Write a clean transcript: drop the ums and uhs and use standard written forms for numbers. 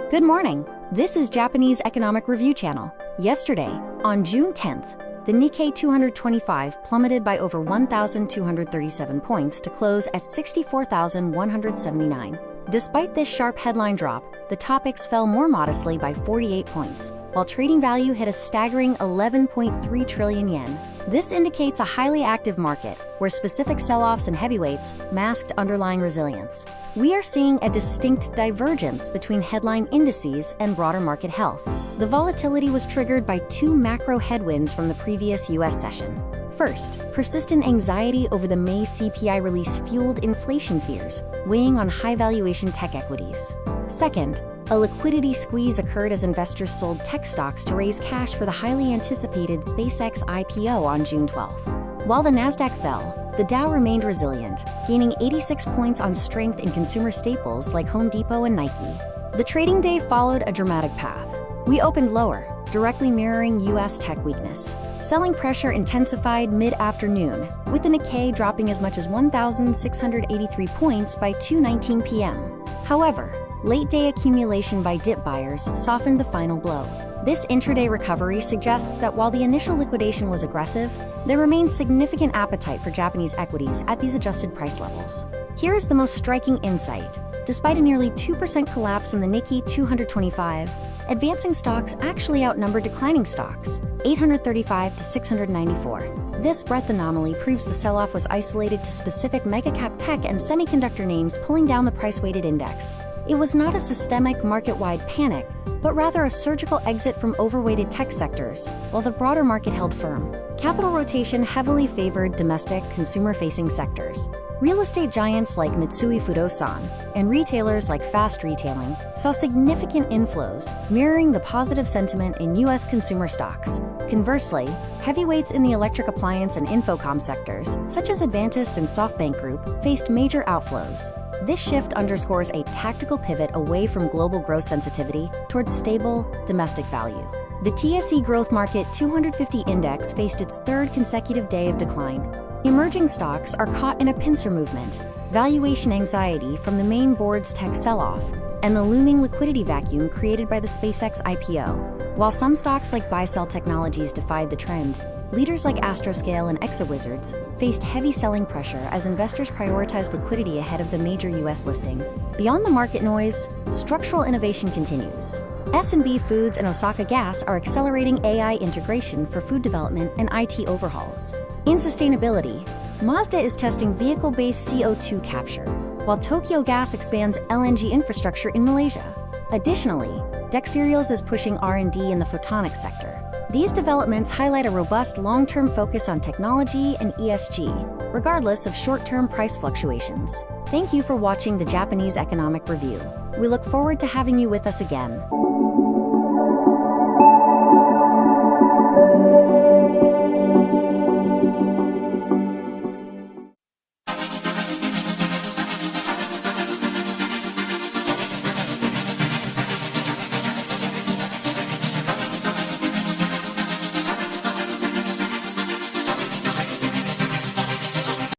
Good morning. This is Japanese Economic Review Channel. Yesterday, on June 10th, the Nikkei 225 plummeted by over 1,237 points to close at 64,179. Despite this sharp headline drop, the TOPIX fell more modestly by 48 points, while trading value hit a staggering 11.3 trillion yen. This indicates a highly active market, where specific sell-offs and heavyweights masked underlying resilience. We are seeing a distinct divergence between headline indices and broader market health. The volatility was triggered by two macro headwinds from the previous U.S. session. First, persistent anxiety over the May CPI release fueled inflation fears, weighing on high-valuation tech equities. Second, a liquidity squeeze occurred as investors sold tech stocks to raise cash for the highly anticipated SpaceX IPO on June 12th. While the Nasdaq fell, the Dow remained resilient, gaining 86 points on strength in consumer staples like Home Depot and Nike. The trading day followed a dramatic path. We opened lower, directly mirroring U.S. tech weakness. Selling pressure intensified mid-afternoon, with the Nikkei dropping as much as 1,683 points by 2:19 p.m. However, late-day accumulation by dip buyers softened the final blow. This intraday recovery suggests that while the initial liquidation was aggressive, there remains significant appetite for Japanese equities at these adjusted price levels. Here is the most striking insight. Despite a nearly 2% collapse in the Nikkei 225, advancing stocks actually outnumbered declining stocks, 835 to 694. This breadth anomaly proves the sell-off was isolated to specific mega-cap tech and semiconductor names pulling down the price-weighted index. It was not a systemic market-wide panic, but rather a surgical exit from overweighted tech sectors, while the broader market held firm. Capital rotation heavily favored domestic, consumer-facing sectors. Real estate giants like Mitsui Fudosan and retailers like Fast Retailing saw significant inflows, mirroring the positive sentiment in U.S. consumer stocks. Conversely, heavyweights in the electric appliance and infocom sectors, such as Advantest and SoftBank Group, faced major outflows. This shift underscores a tactical pivot away from global growth sensitivity towards stable, domestic value. The TSE Growth Market 250 Index faced its third consecutive day of decline. Emerging stocks are caught in a pincer movement, valuation anxiety from the main board's tech sell-off, and the looming liquidity vacuum created by the SpaceX IPO. While some stocks like buy-sell technologies defied the trend, leaders like Astroscale and ExaWizards faced heavy selling pressure as investors prioritized liquidity ahead of the major U.S. listing. Beyond the market noise, structural innovation continues. S&B Foods and Osaka Gas are accelerating AI integration for food development and IT overhauls. In sustainability, Mazda is testing vehicle-based CO2 capture, while Tokyo Gas expands LNG infrastructure in Malaysia. Additionally, DEC Cereals is pushing R&D in the photonics sector. These developments highlight a robust long-term focus on technology and ESG, regardless of short-term price fluctuations. Thank you for watching the Japanese Economic Review. We look forward to having you with us again.